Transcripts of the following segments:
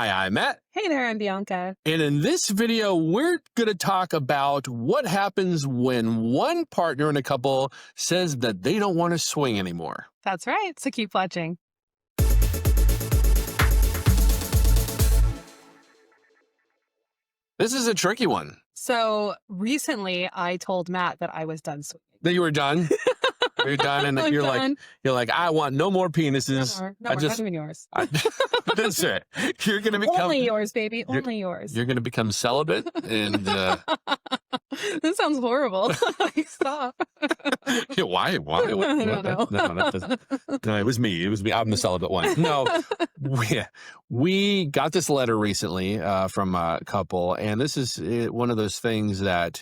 Hi, I'm Matt. Hey there, I'm Bianca. And in this video, we're going to talk about what happens when one partner in a couple says that they don't want to swing anymore. That's right. So keep watching. This is a tricky one. So recently I told Matt that I was done swinging. That you were done. You're done, and I'm you're done. like, I want no more penises. No, not even yours. That's it. You're gonna become Only yours, baby. Only yours. You're gonna become celibate, and This sounds horrible. Stop. yeah, why? I don't know. No, it was me. It was me. I'm the celibate one. No, we got this letter recently from a couple, and this is one of those things that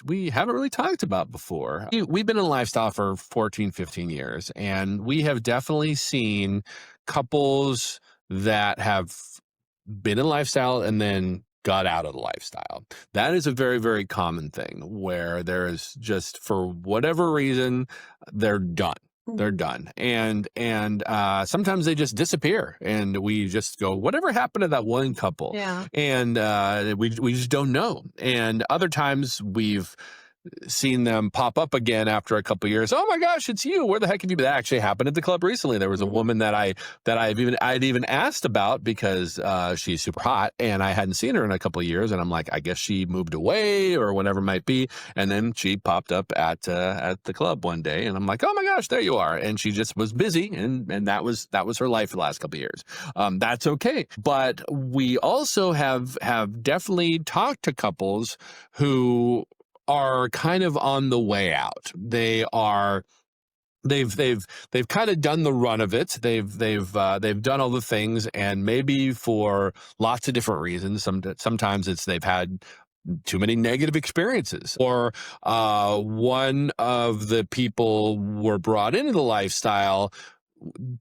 we haven't really talked about before. We've been in lifestyle for 14, 15 years, and we have definitely seen couples that have been in lifestyle and then got out of the lifestyle. That is a very, very common thing where there is just, for whatever reason, they're done. They're done. And sometimes they just disappear, and we just go, whatever happened to that one couple? Yeah. And we just don't know. And other times we've seen them pop up again after a couple of years. Oh my gosh, it's you. Where the heck have you been? That actually happened at the club recently. There was a woman that I'd even asked about because she's super hot, and I hadn't seen her in a couple of years, and I'm like, I guess she moved away or whatever it might be. And then she popped up at the club one day, and I'm like, oh my gosh, there you are. And she just was busy, and that was her life for the last couple of years. That's okay. But we also have definitely talked to couples who are kind of on the way out. They've kind of done the run of it. They've done all the things, and maybe for lots of different reasons. Sometimes it's they've had too many negative experiences, or one of the people were brought into the lifestyle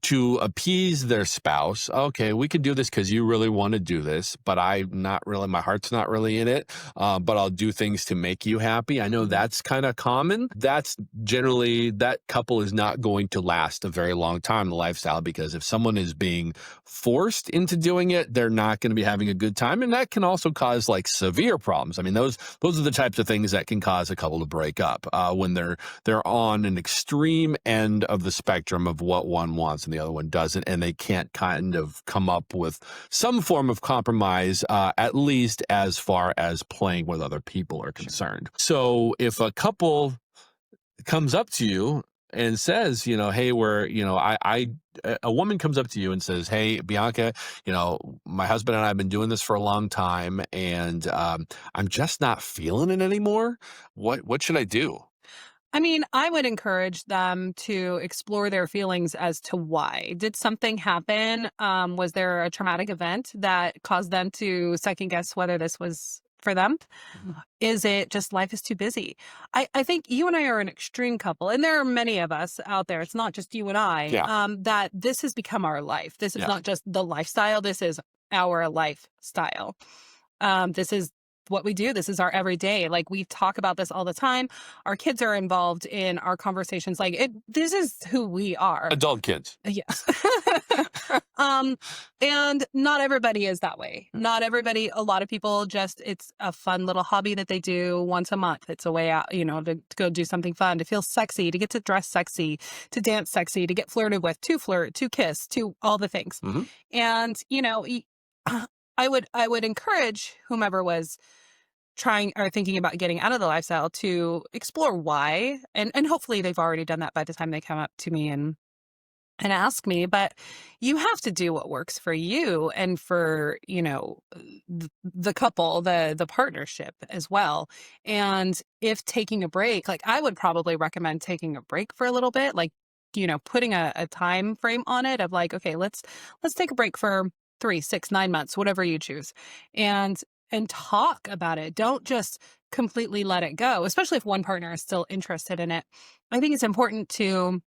to appease their spouse. Okay, we can do this because you really want to do this, but my heart's not really in it, but I'll do things to make you happy. I know that's kind of common. That's generally, that couple is not going to last a very long time in the lifestyle, because if someone is being forced into doing it, they're not going to be having a good time. And that can also cause like severe problems. I mean, those are the types of things that can cause a couple to break up when they're on an extreme end of the spectrum of what one wants and the other one doesn't, and they can't kind of come up with some form of compromise, at least as far as playing with other people are concerned. So if a couple comes up to you and says, hey, a woman comes up to you and says, hey, Bianca, my husband and I have been doing this for a long time, and I'm just not feeling it anymore. What should I do? I mean, I would encourage them to explore their feelings as to why. Did something happen? Was there a traumatic event that caused them to second guess whether this was for them? Is it just life is too busy? I think you and I are an extreme couple, and there are many of us out there. It's not just you and I, that this has become our life. This is not just the lifestyle. This is our lifestyle. This is what we do. This is our everyday. Like, we talk about this all the time. Our kids are involved in our conversations. This is who we are. Adult kids. Yes. And not everybody is that way. Not everybody. A lot of people it's a fun little hobby that they do once a month. It's a way out, to go do something fun, to feel sexy, to get to dress sexy, to dance sexy, to get flirted with, to flirt, to kiss, to all the things. And, I would encourage whomever was trying or thinking about getting out of the lifestyle to explore why, and hopefully they've already done that by the time they come up to me and ask me. But you have to do what works for you and for the couple, the partnership as well. And if taking a break, like, I would probably recommend taking a break for a little bit, like, putting a time frame on it of like, okay, let's take a break for 3, 6, 9 months, whatever you choose, and talk about it. Don't just completely let it go, especially if one partner is still interested in it. I think it's important to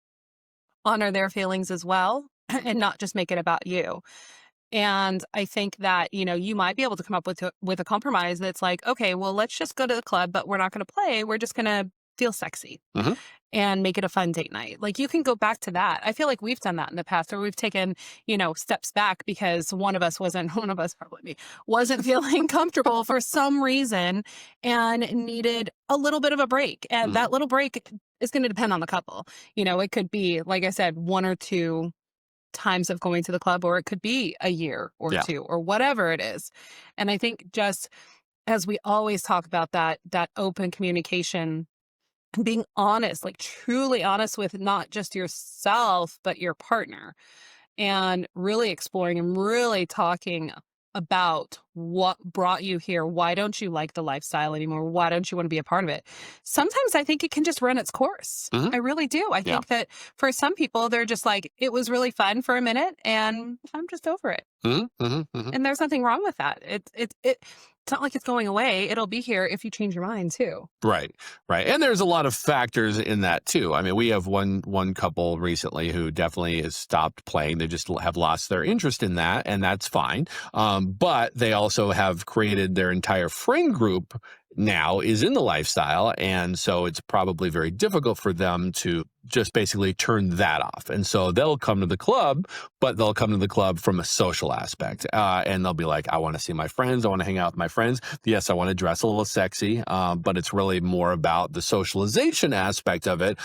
honor their feelings as well and not just make it about you. And I think that, you might be able to come up with a compromise that's like, okay, well, let's just go to the club, but we're not going to play. We're just going to feel sexy Hmm. and make it a fun date night. Like you can go back to that. I feel like we've done that in the past, or we've taken, steps back because one of us wasn't, one of us, probably me, wasn't feeling comfortable for some reason and needed a little bit of a break. And Hmm. that little break is going to depend on the couple. It could be, like I said, one or two times of going to the club, or it could be a year or Yeah. two, or whatever it is. And I think just as we always talk about that open communication, being honest, like truly honest with not just yourself, but your partner, and really exploring and really talking about what brought you here. Why don't you like the lifestyle anymore? Why don't you want to be a part of it? Sometimes I think it can just run its course. Hmm. I really do. I Yeah. think that for some people, they're just like, it was really fun for a minute and I'm just over it. Hmm. Hmm. Hmm. And there's nothing wrong with that. It's not like it's going away. It'll be here if you change your mind too. Right, right, and there's a lot of factors in that too. I mean, we have one couple recently who definitely has stopped playing. They just have lost their interest in that, and that's fine. But they also have created their entire friend group now is in the lifestyle, and so it's probably very difficult for them to just basically turn that off. And so they'll come to the club, but they'll come to the club from a social aspect, and they'll be like, "I want to see my friends. I want to hang out with my friends. Yes, I want to dress a little sexy, but it's really more about the socialization aspect of it,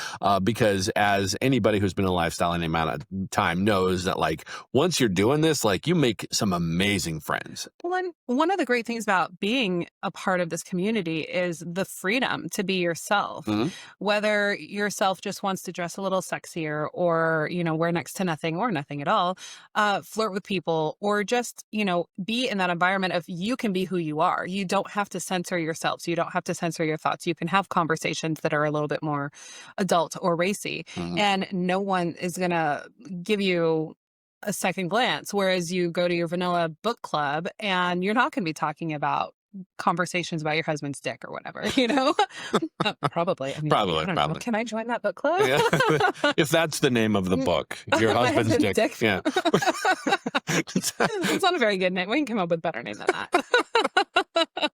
because as anybody who's been in a lifestyle any amount of time knows that, like, once you're doing this, like, you make some amazing friends." Well, and one of the great things about being a part of this community is the freedom to be yourself. Hmm. Whether yourself just wants to dress a little sexier, or, wear next to nothing or nothing at all, flirt with people, or just, be in that environment of you can be who you are. You don't have to censor yourself. So you don't have to censor your thoughts. You can have conversations that are a little bit more adult or racy, Hmm. and no one is going to give you a second glance. Whereas you go to your vanilla book club and you're not going to be talking about conversations about your husband's dick or whatever, probably. I mean, I Probably, don't know. probably. Can I join that book club? Yeah. If that's the name of the book, your My husband's husband's dick. dick. Yeah. It's not a very good name. We can come up with a better name than that.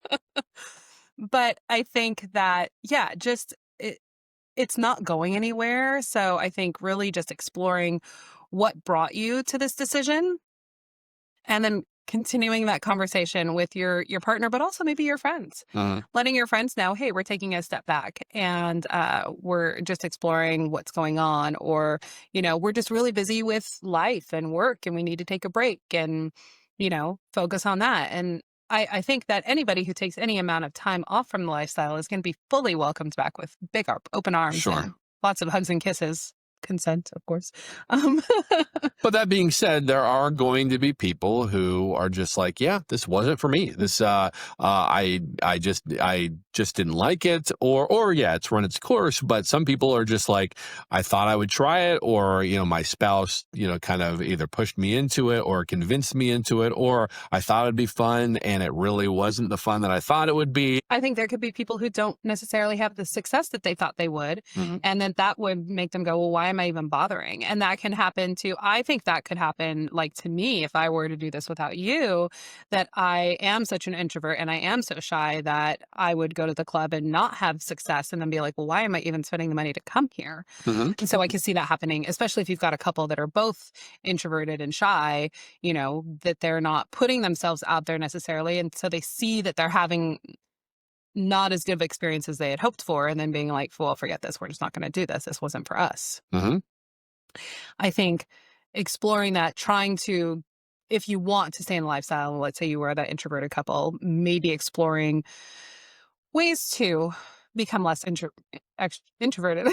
But I think that, yeah, just it's not going anywhere. So I think really just exploring what brought you to this decision, and then continuing that conversation with your partner, but also maybe your friends, Mhm. letting your friends know, hey, we're taking a step back and we're just exploring what's going on, or we're just really busy with life and work and we need to take a break and focus on that. And I think that anybody who takes any amount of time off from the lifestyle is going to be fully welcomed back with open arms Sure. and lots of hugs and kisses. Consent, of course. Um, But that being said, there are going to be people who are just like, yeah, this wasn't for me. This, I just didn't like it, or yeah, it's run its course. But some people are just like, I thought I would try it, or my spouse, kind of either pushed me into it or convinced me into it, or I thought it'd be fun and it really wasn't the fun that I thought it would be. I think there could be people who don't necessarily have the success that they thought they would. Mhm. And then that would make them go, well, why am I even bothering? And that can happen too. I think that could happen, like, to me, if I were to do this without you, that I am such an introvert and I am so shy that I would go to the club and not have success and then be like, well, why am I even spending the money to come here? Mhm. And so I can see that happening, especially if you've got a couple that are both introverted and shy, that they're not putting themselves out there necessarily. And so they see that they're having not as good of experience as they had hoped for, and then being like, well, forget this. We're just not going to do this. This wasn't for us. Mhm. I think exploring that, trying to, if you want to stay in the lifestyle, let's say you were that introverted couple, maybe exploring ways to become less introverted,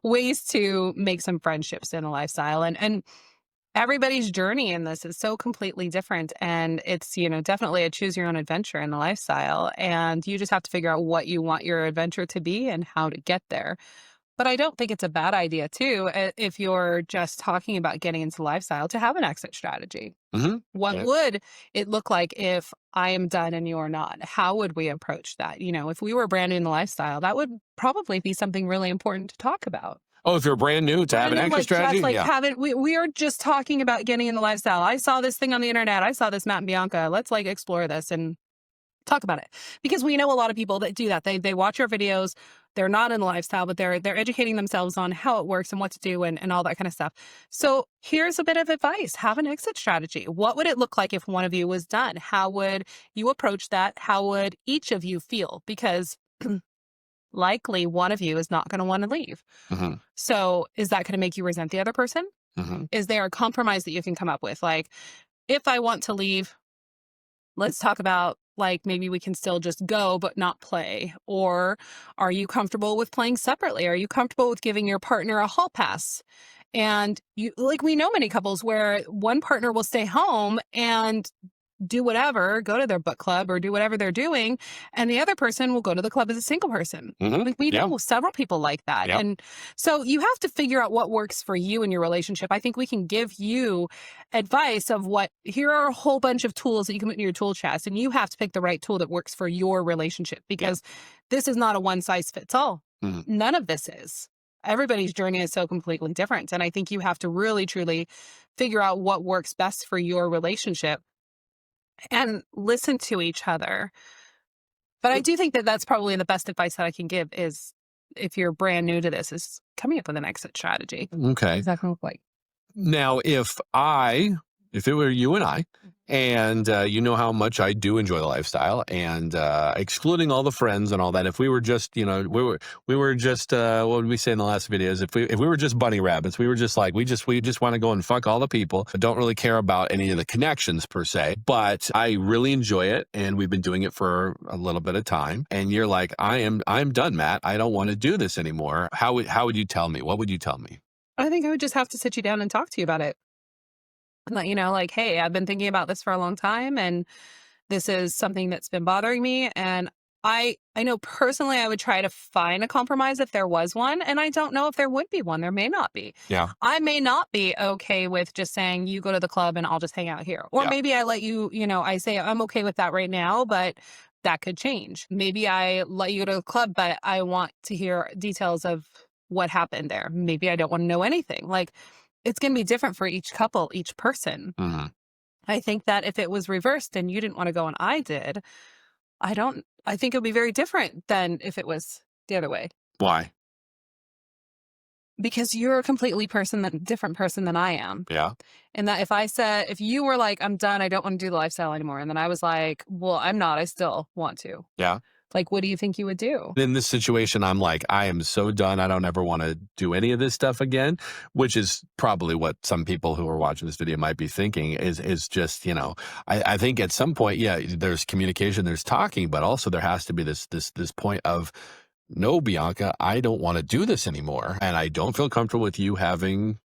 ways to make some friendships in a lifestyle. And everybody's journey in this is so completely different. And it's, definitely a choose your own adventure in the lifestyle. And you just have to figure out what you want your adventure to be and how to get there. But I don't think it's a bad idea, too, if you're just talking about getting into lifestyle, to have an exit strategy. Mhm. What Yeah. would it look like if I am done and you're not? How would we approach that? If we were brand new in the lifestyle, that would probably be something really important to talk about. Oh, if you're brand new to have an Brand new, exit like, just strategy, like yeah. haven't we are just talking about getting in the lifestyle. I saw this thing on the internet. I saw this Matt and Bianca. Let's, like, explore this. And Talk about it. Because we know a lot of people that do that. They watch our videos. They're not in the lifestyle, but they're educating themselves on how it works and what to do and all that kind of stuff. So here's a bit of advice. Have an exit strategy. What would it look like if one of you was done? How would you approach that? How would each of you feel? Because likely one of you is not going to want to leave. Mm-hmm. So is that going to make you resent the other person? Mm-hmm. Is there a compromise that you can come up with? Like, if I want to leave, let's talk about, like, maybe we can still just go but not play. Or are you comfortable with playing separately? Are you comfortable with giving your partner a hall pass? And you, like, we know many couples where one partner will stay home and do whatever, go to their book club or do whatever they're doing, and the other person will go to the club as a single person. Mm-hmm. Like, we Yeah. know several people like that. Yeah. And so you have to figure out what works for you in your relationship. I think we can give you advice of here are a whole bunch of tools that you can put in your tool chest, and you have to pick the right tool that works for your relationship, because this is not a one size fits all. Mm-hmm. None of this is. Everybody's journey is so completely different. And I think you have to really, truly figure out what works best for your relationship and listen to each other. But I do think that that's probably the best advice that I can give is, if you're brand new to this, is coming up with an exit strategy. Okay. What does that look like? Now, if it were you and I, and you know how much I do enjoy the lifestyle, and excluding all the friends and all that, if we were just, we were just, what did we say in the last videos? If we were just bunny rabbits, we were just like, we just want to go and fuck all the people. I don't really care about any of the connections per se, but I really enjoy it, and we've been doing it for a little bit of time. And you're like, I'm done, Matt. I don't want to do this anymore. How would you tell me? What would you tell me? I think I would just have to sit you down and talk to you about it. And let you know, like, hey, I've been thinking about this for a long time, and this is something that's been bothering me. And I know personally I would try to find a compromise if there was one. And I don't know if there would be one. There may not be. Yeah. I may not be okay with just saying, you go to the club and I'll just hang out here. Or maybe I let you, I say I'm okay with that right now, but that could change. Maybe I let you go to the club, but I want to hear details of what happened there. Maybe I don't want to know anything. Like, it's going to be different for each couple, each person. Mm-hmm. I think that if it was reversed and you didn't want to go and I did, I think it would be very different than if it was the other way. Why? Because you're a completely different person than I am. Yeah. And that if you were like, I'm done, I don't want to do the lifestyle anymore. And then I was like, well, I'm not, I still want to. Yeah. Like, what do you think you would do? In this situation, I'm like, I am so done. I don't ever want to do any of this stuff again, which is probably what some people who are watching this video might be thinking is just, I think at some point, there's communication, there's talking, but also there has to be this point of, no, Bianca, I don't want to do this anymore. And I don't feel comfortable with you having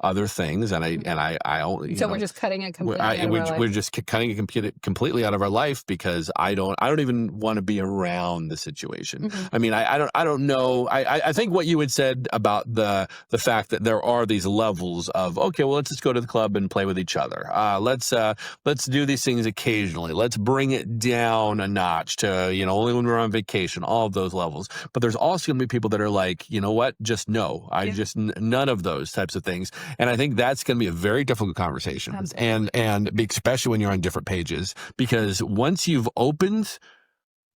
other things, and I only. So we're just cutting it completely. We're just cutting it completely out of our life, because I don't even want to be around the situation. Mm-hmm. I mean, I don't know. I think what you had said about the fact that there are these levels of, okay, well, let's just go to the club and play with each other. Let's do these things occasionally. Let's bring it down a notch to only when we're on vacation. All of those levels. But there's also going to be people that are like, you know what? Just no. Just none of those types of things. And I think that's going to be a very difficult conversation. Absolutely. And especially when you're on different pages, because once you've opened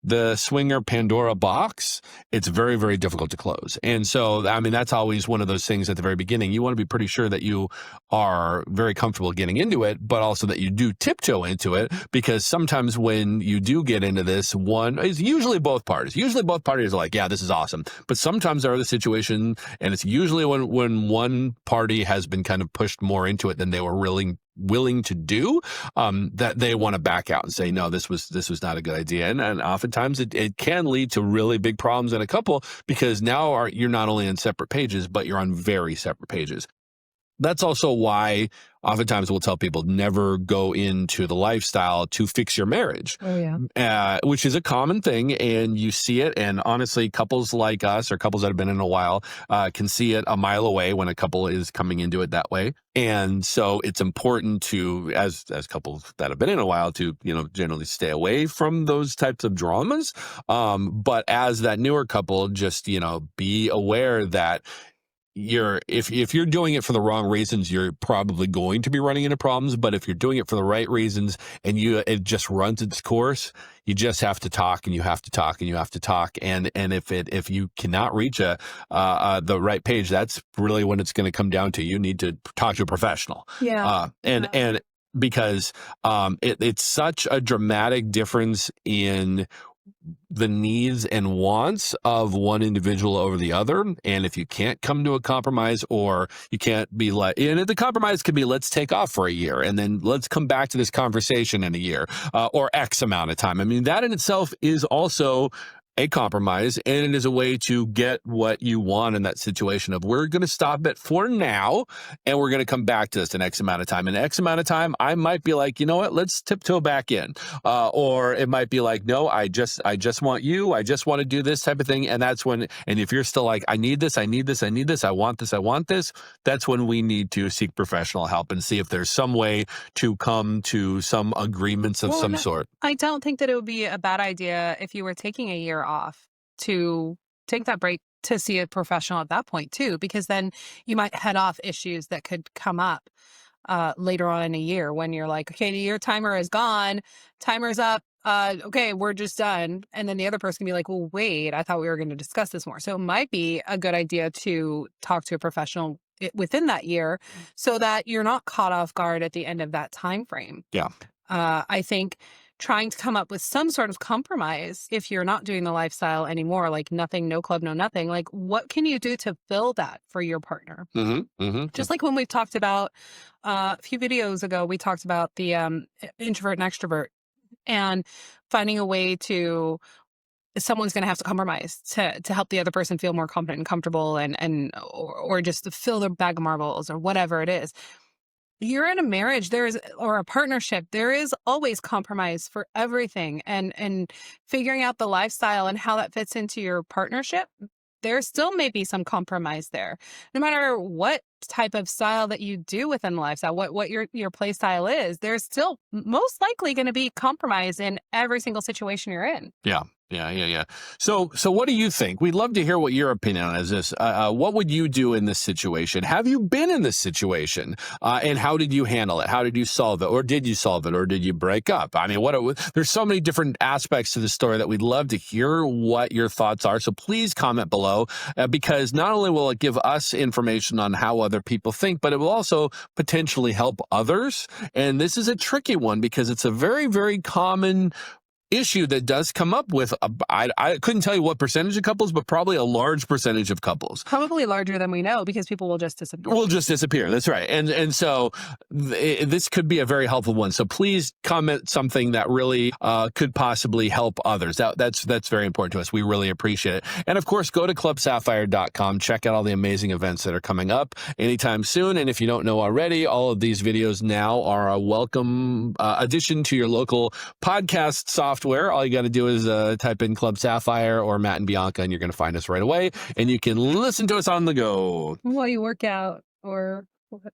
the swinger Pandora box, it's very, very difficult to close. And so, I mean, that's always one of those things at the very beginning. You want to be pretty sure that you are very comfortable getting into it, but also that you do tiptoe into it, because sometimes when you do get into this, one is usually both parties. Usually both parties are like, yeah, this is awesome. But sometimes there are the situation, and it's usually when one party has been kind of pushed more into it than they were really willing to do, that they want to back out and say, no, this was not a good idea. And oftentimes it can lead to really big problems in a couple, because now you're not only on separate pages, but you're on very separate pages. That's also why oftentimes we'll tell people never go into the lifestyle to fix your marriage. Oh, yeah. Which is a common thing, and you see it. And honestly, couples like us, or couples that have been in a while, can see it a mile away when a couple is coming into it that way. And so it's important to, as couples that have been in a while, to, generally stay away from those types of dramas. But as that newer couple, just, be aware that if you're doing it for the wrong reasons, you're probably going to be running into problems. But if you're doing it for the right reasons and it just runs its course, you just have to talk and you have to talk and you have to talk. And if you cannot reach the right page, that's really when it's going to come down to you need to talk to a professional. Yeah. And because it's such a dramatic difference in the needs and wants of one individual over the other. And if you can't come to a compromise, or you can't be like, and the compromise could be, let's take off for a year and then let's come back to this conversation in a year, or X amount of time. I mean, that in itself is also a compromise, and it is a way to get what you want in that situation of, we're going to stop it for now and we're going to come back to this in X amount of time. In X amount of time, I might be like, you know what, let's tiptoe back in. Or it might be like, no, I just want you. I just want to do this type of thing. And that's when, and if you're still like, I need this, I need this, I need this, I want this, I want this, that's when we need to seek professional help and see if there's some way to come to some agreements of some sort. I don't think that it would be a bad idea if you were taking a year off to take that break to see a professional at that point too, because then you might head off issues that could come up later on in a year when you're like, okay, your timer is gone, timer's up, okay, we're just done. And then the other person can be like, well, wait, I thought we were going to discuss this more. So it might be a good idea to talk to a professional within that year so that you're not caught off guard at the end of that time frame. Yeah. I think trying to come up with some sort of compromise if you're not doing the lifestyle anymore, like nothing, no club, no nothing, like what can you do to fill that for your partner? Just like when we talked about a few videos ago, we talked about the introvert and extrovert, and finding a way to, someone's going to have to compromise to help the other person feel more confident and comfortable, or just to fill their bag of marbles or whatever it is. You're in a marriage, or a partnership, there is always compromise for everything, and figuring out the lifestyle and how that fits into your partnership, there still may be some compromise there. No matter what type of style that you do within the lifestyle, what your play style is, there's still most likely going to be compromise in every single situation you're in. Yeah. So what do you think? We'd love to hear what your opinion on is this. What would you do in this situation? Have you been in this situation? And how did you handle it? How did you solve it? Or did you solve it? Or did you break up? I mean, there's so many different aspects to the story that we'd love to hear what your thoughts are. So please comment below, because not only will it give us information on how other people think, but it will also potentially help others. And this is a tricky one because it's a very, very common issue that does come up with, I couldn't tell you what percentage of couples, but probably a large percentage of couples. Probably larger than we know, because people will just disappear. That's right. And so this could be a very helpful one. So please comment something that really could possibly help others. That's very important to us. We really appreciate it. And of course, go to clubsapphire.com. Check out all the amazing events that are coming up anytime soon. And if you don't know already, all of these videos now are a welcome addition to your local podcast software. All you got to do is type in Club Sapphire or Matt and Bianca, and you're going to find us right away. And you can listen to us on the go while you work out or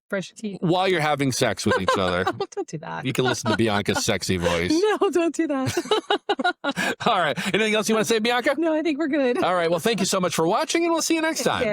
brush your teeth, while you're having sex with each other. Don't do that. You can listen to Bianca's sexy voice. No, don't do that. All right. Anything else you want to say, Bianca? No, I think we're good. All right. Well, thank you so much for watching, and we'll see you next time.